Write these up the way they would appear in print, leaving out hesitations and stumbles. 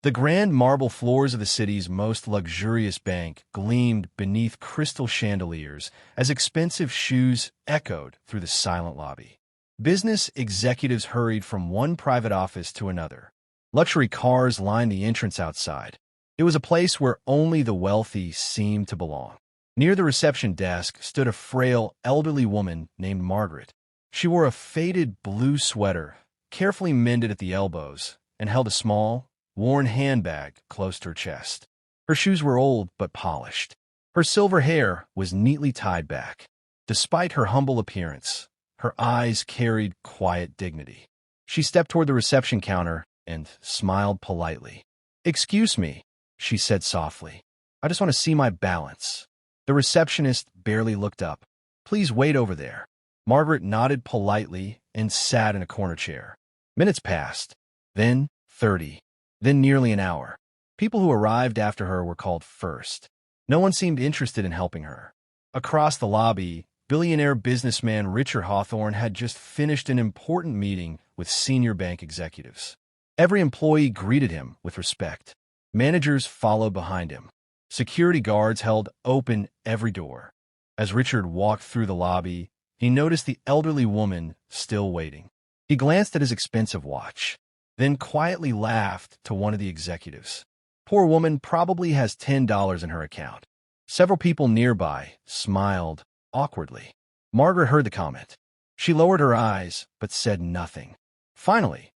The grand marble floors of the city's most luxurious bank gleamed beneath crystal chandeliers as expensive shoes echoed through the silent lobby. Business executives hurried from one private office to another. Luxury cars lined the entrance outside. It was a place where only the wealthy seemed to belong. Near the reception desk stood a frail, elderly woman named Margaret. She wore a faded blue sweater, carefully mended at the elbows, and held a small, worn handbag close to her chest. Her shoes were old but polished. Her silver hair was neatly tied back. Despite her humble appearance, her eyes carried quiet dignity. She stepped toward the reception counter and smiled politely. "Excuse me," she said softly. "I just want to see my balance." The receptionist barely looked up. "Please wait over there." Margaret nodded politely and sat in a corner chair. Minutes passed, then 30, then nearly an hour. People who arrived after her were called first. No one seemed interested in helping her. Across the lobby, billionaire businessman Richard Hawthorne had just finished an important meeting with senior bank executives. Every employee greeted him with respect. Managers followed behind him. Security guards held open every door. As Richard walked through the lobby, he noticed the elderly woman still waiting. He glanced at his expensive watch, then quietly laughed to one of the executives. "Poor woman probably has $10 in her account." Several people nearby smiled awkwardly. Margaret heard the comment. She lowered her eyes, but said nothing. Finally,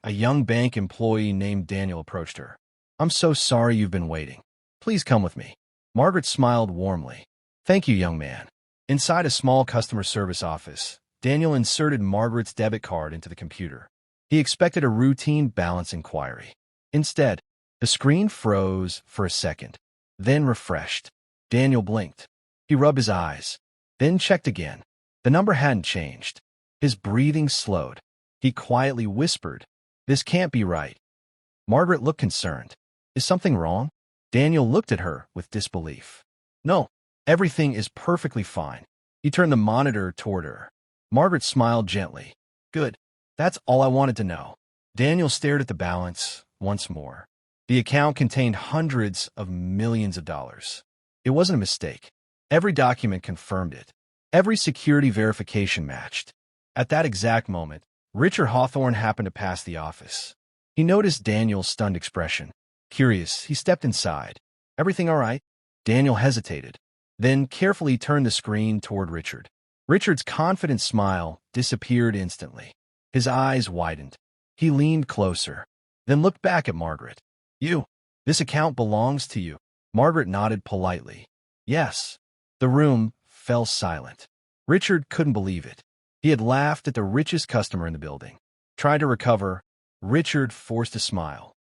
a young bank employee named Daniel approached her. "I'm so sorry you've been waiting. Please come with me." Margaret smiled warmly. "Thank you, young man." Inside a small customer service office, Daniel inserted Margaret's debit card into the computer. He expected a routine balance inquiry. Instead, the screen froze for a second, then refreshed. Daniel blinked. He rubbed his eyes, then checked again. The number hadn't changed. His breathing slowed. He quietly whispered, "This can't be right." Margaret looked concerned. "Is something wrong?" Daniel looked at her with disbelief. "No, everything is perfectly fine." He turned the monitor toward her. Margaret smiled gently. "Good. That's all I wanted to know." Daniel stared at the balance once more. The account contained hundreds of millions of dollars. It wasn't a mistake. Every document confirmed it. Every security verification matched. At that exact moment, Richard Hawthorne happened to pass the office. He noticed Daniel's stunned expression. Curious, he stepped inside. "Everything all right?" Daniel hesitated, then carefully turned the screen toward Richard. Richard's confident smile disappeared instantly. His eyes widened. He leaned closer, then looked back at Margaret. This account belongs to you." Margaret nodded politely. "Yes." The room fell silent. Richard couldn't believe it. He had laughed at the richest customer in the building. Trying to recover, Richard forced a smile.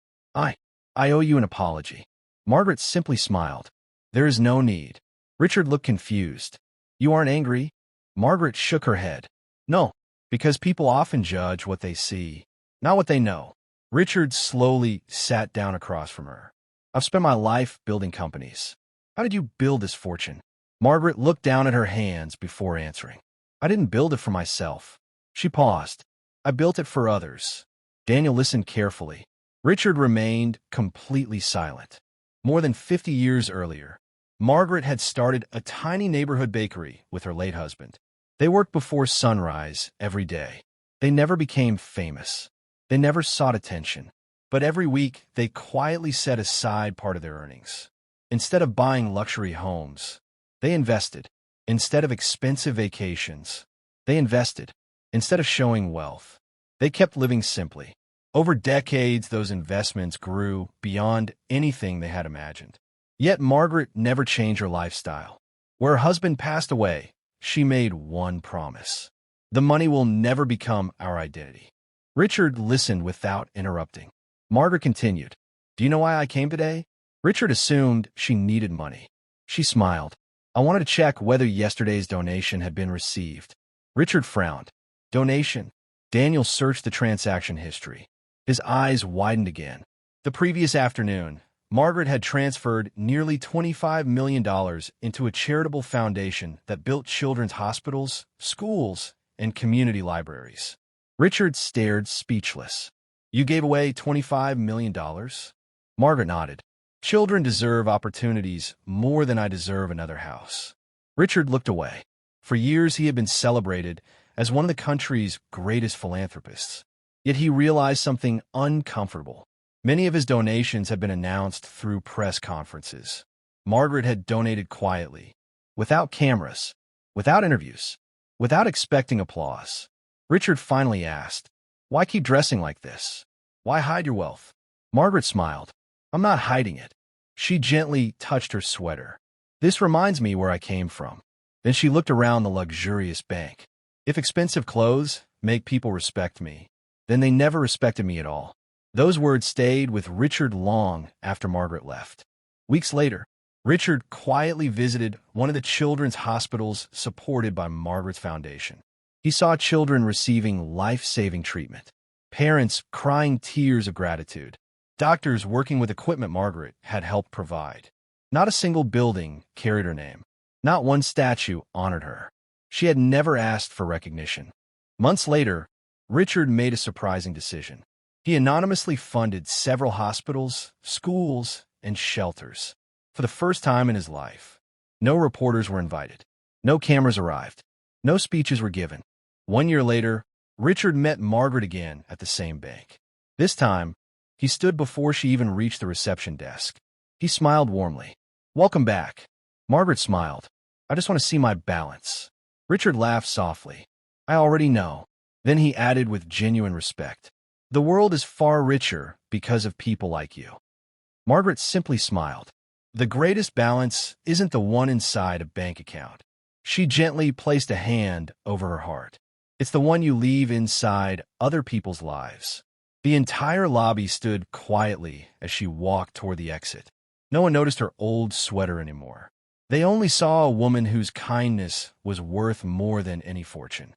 I owe you an apology." Margaret simply smiled. "There is no need." Richard looked confused. "You aren't angry?" Margaret shook her head. "No, because people often judge what they see, not what they know." Richard slowly sat down across from her. "I've spent my life building companies." "How did you build this fortune?" Margaret looked down at her hands before answering. "I didn't build it for myself." She paused. "I built it for others." Daniel listened carefully. Richard remained completely silent. More than 50 years earlier, Margaret had started a tiny neighborhood bakery with her late husband. They worked before sunrise every day. They never became famous. They never sought attention. But every week, they quietly set aside part of their earnings. Instead of buying luxury homes, they invested. Instead of expensive vacations, they invested. Instead of showing wealth, they kept living simply. Over decades, those investments grew beyond anything they had imagined. Yet Margaret never changed her lifestyle. Where her husband passed away, she made one promise. The money will never become our identity. Richard listened without interrupting. Margaret continued, "Do you know why I came today?" Richard assumed she needed money. She smiled. "I wanted to check whether yesterday's donation had been received." Richard frowned. "Donation?" Daniel searched the transaction history. His eyes widened again. The previous afternoon, Margaret had transferred nearly $25 million into a charitable foundation that built children's hospitals, schools, and community libraries. Richard stared speechless. "You gave away $25 million?" Margaret nodded. Children deserve opportunities more than I deserve another house. Richard looked away. For years he had been celebrated as one of the country's greatest philanthropists. Yet he realized something uncomfortable. Many of his donations had been announced through press conferences. Margaret had donated quietly, without cameras, without interviews, without expecting applause. Richard finally asked, "Why keep dressing like this? Why hide your wealth?" Margaret smiled. "I'm not hiding it." She gently touched her sweater. "This reminds me where I came from." Then she looked around the luxurious bank. "If expensive clothes make people respect me, then they never respected me at all." Those words stayed with Richard long after Margaret left. Weeks later, Richard quietly visited one of the children's hospitals supported by Margaret's foundation. He saw children receiving life-saving treatment, parents crying tears of gratitude, doctors working with equipment Margaret had helped provide. Not a single building carried her name. Not one statue honored her. She had never asked for recognition. Months later, Richard made a surprising decision. He anonymously funded several hospitals, schools, and shelters. For the first time in his life, no reporters were invited. No cameras arrived. No speeches were given. 1 year later, Richard met Margaret again at the same bank. This time, he stood before she even reached the reception desk. He smiled warmly. "Welcome back." Margaret smiled. "I just want to see my balance." Richard laughed softly. "I already know." Then he added with genuine respect, "The world is far richer because of people like you." Margaret simply smiled. The greatest balance isn't the one inside a bank account. She gently placed a hand over her heart. It's the one you leave inside other people's lives. The entire lobby stood quietly as she walked toward the exit. No one noticed her old sweater anymore. They only saw a woman whose kindness was worth more than any fortune.